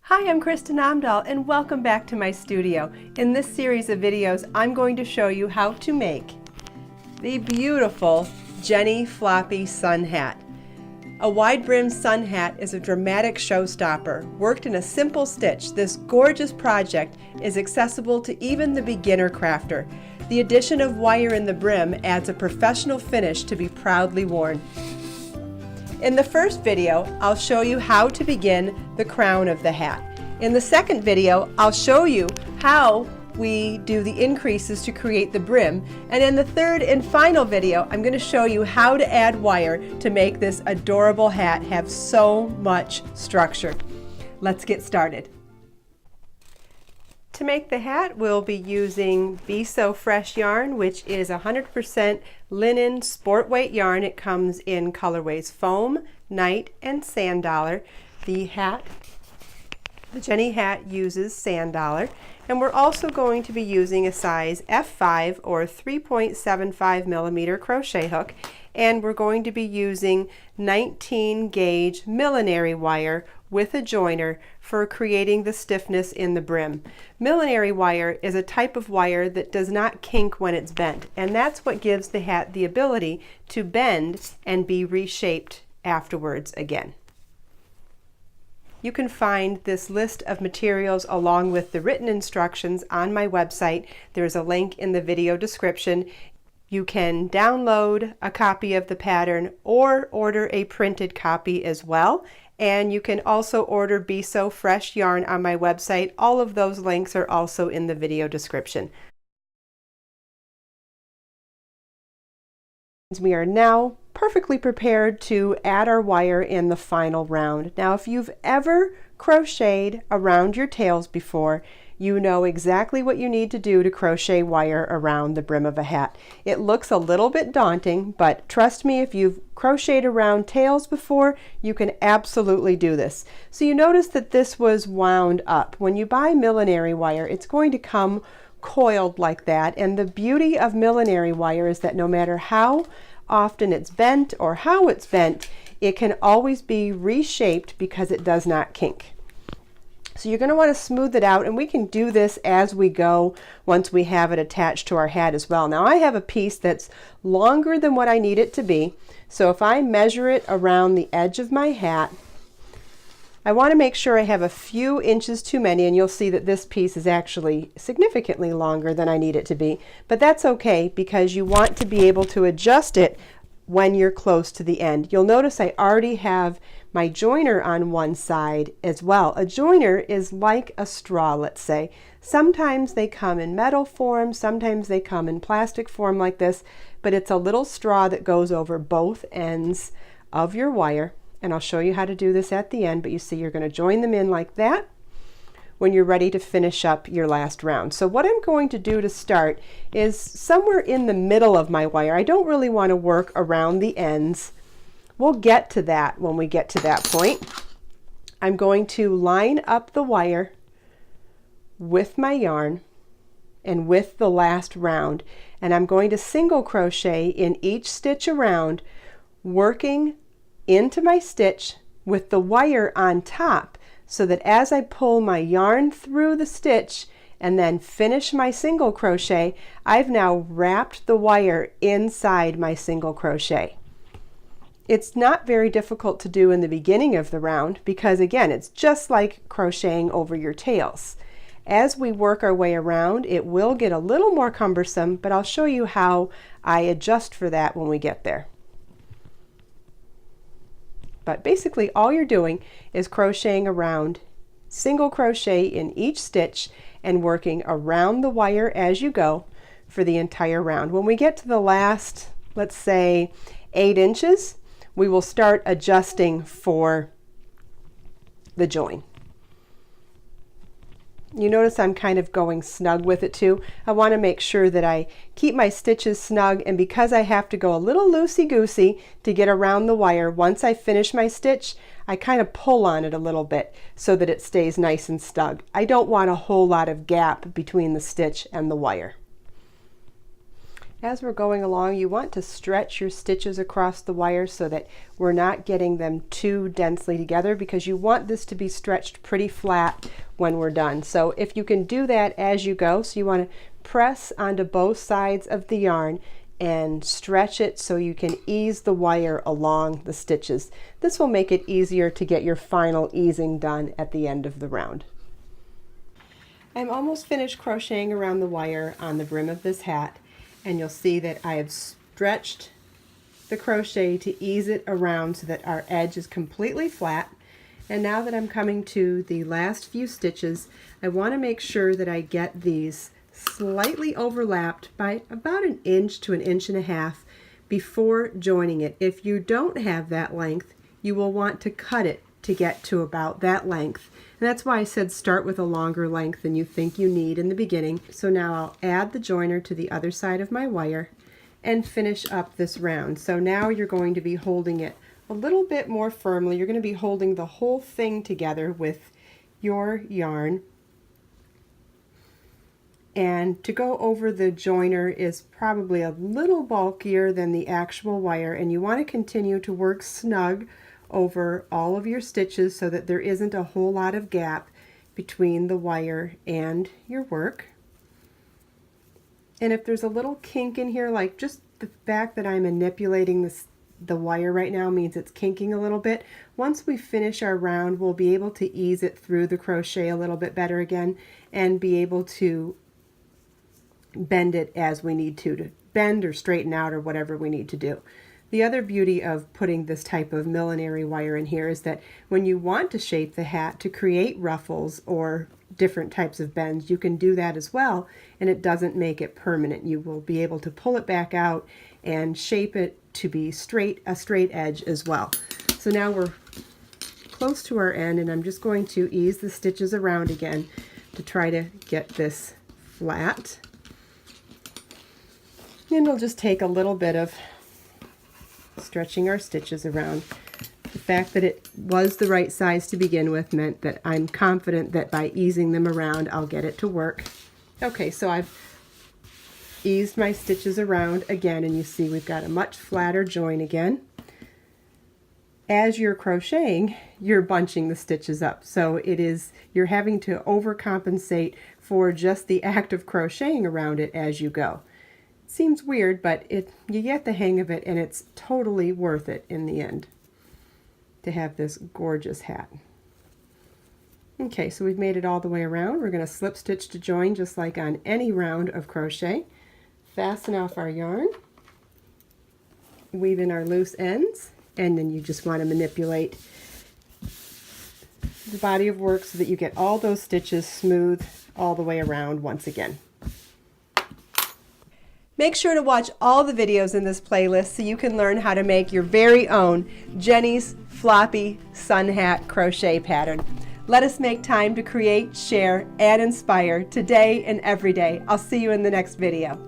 Hi, I'm Kristin Omdahl and welcome back to my studio. In this series of videos, I'm going to show you how to make the beautiful Jenny Floppy Sun Hat. A wide brim sun hat is a dramatic showstopper. Worked in a simple stitch, this gorgeous project is accessible to even the beginner crafter. The addition of wire in the brim adds a professional finish to be proudly worn. In the first video, I'll show you how to begin the crown of the hat. In the second video, I'll show you how we do the increases to create the brim. And in the third and final video, I'm going to show you how to add wire to make this adorable hat have so much structure. Let's get started. To make the hat, we'll be using Be So Fresh yarn, which is 100% linen sport weight yarn. It comes in colorways foam, night, and sand dollar. The Jenny hat uses sand dollar, and we're also going to be using a size F5 or 3.75 millimeter crochet hook, and we're going to be using 19 gauge millinery wire with a joiner for creating the stiffness in the brim. Millinery wire is a type of wire that does not kink when it's bent, and that's what gives the hat the ability to bend and be reshaped afterwards again. You can find this list of materials along with the written instructions on my website. There's a link in the video description. You can download a copy of the pattern or order a printed copy as well. And you can also order Be So Fresh yarn on my website. All of those links are also in the video description. We are now perfectly prepared to add our wire in the final round. Now, if you've ever crocheted around your tails before, you know exactly what you need to do to crochet wire around the brim of a hat. It looks a little bit daunting, but trust me, if you've crocheted around tails before, you can absolutely do this. So you notice that this was wound up. When you buy millinery wire, it's going to come coiled like that, and the beauty of millinery wire is that no matter how often it's bent or how it's bent, it can always be reshaped because it does not kink. So you're going to want to smooth it out, and we can do this as we go once we have it attached to our hat as well. Now I have a piece that's longer than what I need it to be, so if I measure it around the edge of my hat, I want to make sure I have a few inches too many, and you'll see that this piece is actually significantly longer than I need it to be, but that's okay because you want to be able to adjust it when you're close to the end. You'll notice I already have my joiner on one side as well. A joiner is like a straw, let's say. Sometimes they come in metal form, sometimes they come in plastic form like this, but it's a little straw that goes over both ends of your wire, and I'll show you how to do this at the end, but you see you're going to join them in like that when you're ready to finish up your last round. So what I'm going to do to start is somewhere in the middle of my wire. I don't really want to work around the ends. We'll get to that when we get to that point. I'm going to line up the wire with my yarn and with the last round, and I'm going to single crochet in each stitch around, working into my stitch with the wire on top, so that as I pull my yarn through the stitch and then finish my single crochet, I've now wrapped the wire inside my single crochet. It's not very difficult to do in the beginning of the round because, again, it's just like crocheting over your tails. As we work our way around, it will get a little more cumbersome, but I'll show you how I adjust for that when we get there. But basically all you're doing is crocheting around, single crochet in each stitch and working around the wire as you go for the entire round. When we get to the last, let's say 8 inches, we will start adjusting for the join. You notice I'm kind of going snug with it too. I want to make sure that I keep my stitches snug, and because I have to go a little loosey-goosey to get around the wire, once I finish my stitch, I kind of pull on it a little bit so that it stays nice and snug. I don't want a whole lot of gap between the stitch and the wire. As we're going along, you want to stretch your stitches across the wire so that we're not getting them too densely together, because you want this to be stretched pretty flat when we're done. So if you can do that as you go, so you want to press onto both sides of the yarn and stretch it so you can ease the wire along the stitches. This will make it easier to get your final easing done at the end of the round. I'm almost finished crocheting around the wire on the brim of this hat, and you'll see that I have stretched the crochet to ease it around so that our edge is completely flat. And now that I'm coming to the last few stitches, I want to make sure that I get these slightly overlapped by about 1 inch to 1.5 inches before joining it. If you don't have that length, you will want to cut it to get to about that length. And that's why I said start with a longer length than you think you need in the beginning. So now I'll add the joiner to the other side of my wire and finish up this round. So now you're going to be holding it a little bit more firmly. You're going to be holding the whole thing together with your yarn. And to go over the joiner is probably a little bulkier than the actual wire, and you want to continue to work snug over all of your stitches so that there isn't a whole lot of gap between the wire and your work. And if there's a little kink in here, like just the fact that I'm manipulating the wire right now means it's kinking a little bit. Once we finish our round, we'll be able to ease it through the crochet a little bit better again and be able to bend it as we need to bend or straighten out or whatever we need to do. The other beauty of putting this type of millinery wire in here is that when you want to shape the hat to create ruffles or different types of bends, you can do that as well, and it doesn't make it permanent. You will be able to pull it back out and shape it to be a straight edge as well. So now we're close to our end, and I'm just going to ease the stitches around again to try to get this flat. And it'll just take a little bit of stretching our stitches around. The fact that it was the right size to begin with meant that I'm confident that by easing them around, I'll get it to work. Okay, so I've eased my stitches around again, and you see we've got a much flatter join again. As you're crocheting, you're bunching the stitches up. So you're having to overcompensate for just the act of crocheting around it as you go. Seems weird, but you get the hang of it, and it's totally worth it in the end to have this gorgeous hat. Okay, so we've made it all the way around. We're going to slip stitch to join just like on any round of crochet. Fasten off our yarn, weave in our loose ends, and then you just want to manipulate the body of work so that you get all those stitches smooth all the way around once again. Make sure to watch all the videos in this playlist so you can learn how to make your very own Jenny's Floppy Sun Hat crochet pattern. Let us make time to create, share, and inspire today and every day. I'll see you in the next video.